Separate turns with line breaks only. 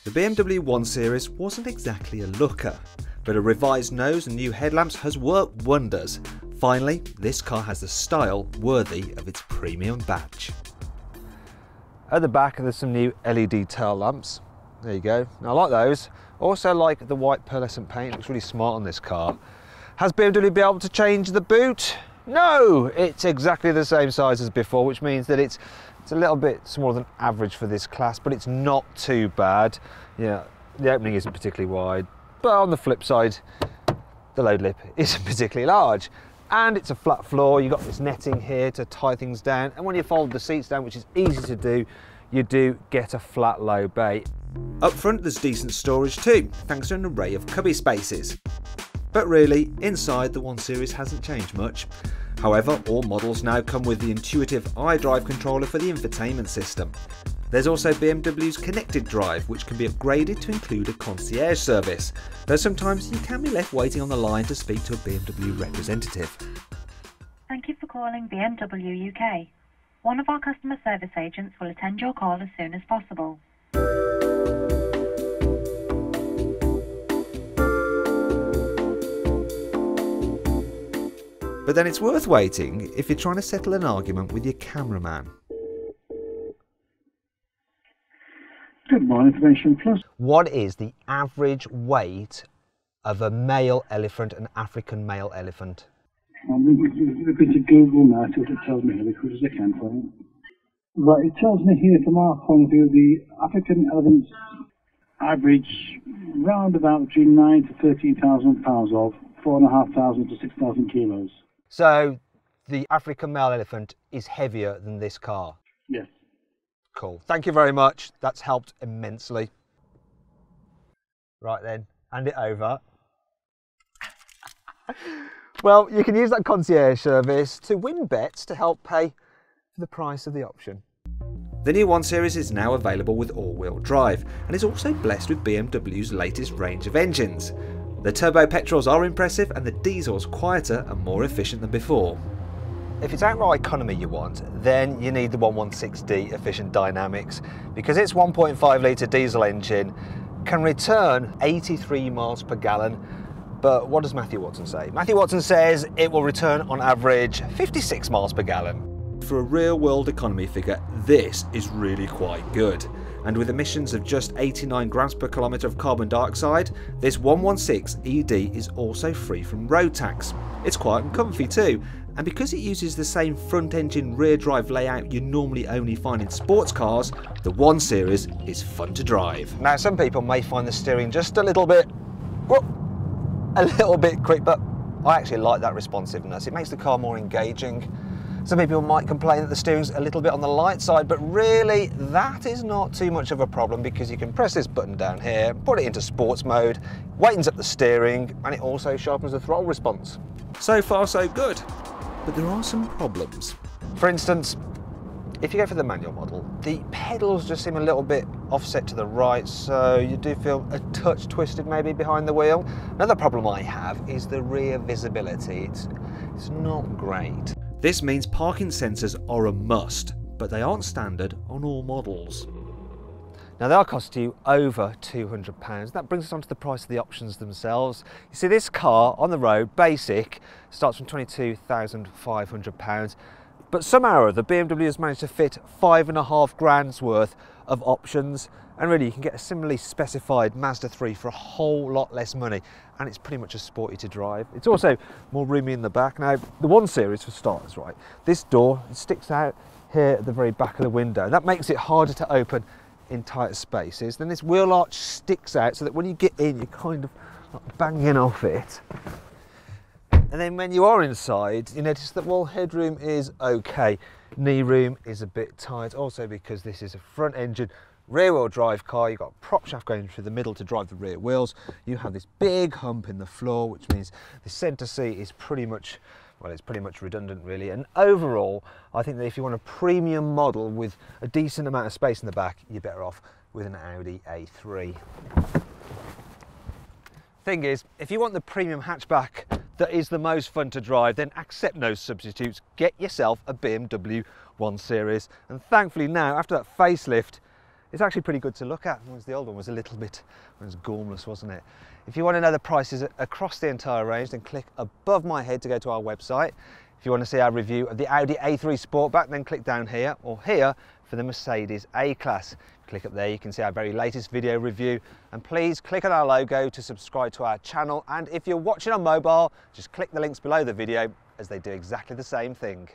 The BMW 1 Series wasn't exactly a looker, but a revised nose and new headlamps has worked wonders. Finally, this car has the style worthy of its premium badge. At the back there's some new LED tail lamps. There you go. Now, I like those. Also like the white pearlescent paint, it looks really smart on this car. Has BMW been able to change the boot? No, it's exactly the same size as before, which means that it's a little bit smaller than average for this class, but it's not too bad. Yeah, the opening isn't particularly wide, but on the flip side, the load lip isn't particularly large. And it's a flat floor, you've got this netting here to tie things down, and when you fold the seats down, which is easy to do, you do get a flat low bay. Up front there's decent storage too, thanks to an array of cubby spaces. But really, inside the 1 Series hasn't changed much. However, all models now come with the intuitive iDrive controller for the infotainment system. There's also BMW's Connected Drive, which can be upgraded to include a concierge service, though sometimes you can be left waiting on the line to speak to a BMW representative.
Thank you for calling BMW UK. One of our customer service agents will attend your call as soon as possible.
But then it's worth waiting if you're trying to settle an argument with your cameraman.
Good morning, Information Plus.
What is the average weight of a male elephant, an African male elephant?
I'm going to Google now to what it tells me here, as quick as I can for you. Right, it tells me here from our point of view, the African elephants average round about between 9 to 13,000 pounds of 4,500 to 6,000 kilos.
So the African male elephant is heavier than this car?
Yes.
Cool. Thank you very much. That's helped immensely. Right then, hand it over. Well, you can use that concierge service to win bets to help pay for the price of the option. The new 1 Series is now available with all-wheel drive and is also blessed with BMW's latest range of engines. The turbo petrols are impressive and the diesel's quieter and more efficient than before. If it's outright economy you want, then you need the 116D efficient dynamics, because its 1.5 litre diesel engine can return 83 miles per gallon. But what does Matthew Watson say? Matthew Watson says it will return on average 56 miles per gallon. For a real world economy figure, this is really quite good. And with emissions of just 89 grams per kilometre of carbon dioxide, this 116ED is also free from road tax. It's quiet and comfy too, and because it uses the same front engine rear drive layout you normally only find in sports cars, the 1 Series is fun to drive. Now, some people may find the steering just a little bit quick, but I actually like that responsiveness. It makes the car more engaging. Some people might complain that the steering's a little bit on the light side, but really that is not too much of a problem, because you can press this button down here, put it into sports mode, lightens up the steering, and it also sharpens the throttle response. So far so good, but there are some problems. For instance, if you go for the manual model, the pedals just seem a little bit offset to the right, so you do feel a touch twisted maybe behind the wheel. Another problem I have is the rear visibility. It's not great. This means parking sensors are a must, but they aren't standard on all models. Now they'll cost you over £200. That brings us on to the price of the options themselves. You see, this car on the road, basic, starts from £22,500. But somehow or other, BMW has managed to fit 5.5 grand's worth of options, and really you can get a similarly specified Mazda 3 for a whole lot less money, and it's pretty much as sporty to drive. It's also more roomy in the back. Now, the 1 Series, for starters, right, this door, it sticks out here at the very back of the window. That makes it harder to open in tighter spaces. Then this wheel arch sticks out so that when you get in, you're kind of like banging off it. And then when you are inside, you notice that while headroom is okay, knee room is a bit tight, also because this is a front engine rear wheel drive car. You've got a prop shaft going through the middle to drive the rear wheels. You have this big hump in the floor, which means the centre seat is pretty much, well, it's pretty much redundant really. And overall, I think that if you want a premium model with a decent amount of space in the back, you're better off with an Audi A3. Thing is, if you want the premium hatchback that is the most fun to drive, then accept no substitutes. Get yourself a BMW 1 Series. And thankfully now, after that facelift, It's actually pretty good to look at, whereas the old one was a little bit, it was gormless, wasn't it? If you want to know the prices across the entire range, then click above my head to go to our website. If you want to see our review of the Audi A3 Sportback, then click down here, or here for the Mercedes A-Class. Click up there, you can see our very latest video review, and please click on our logo to subscribe to our channel, and if you're watching on mobile, just click the links below the video as they do exactly the same thing.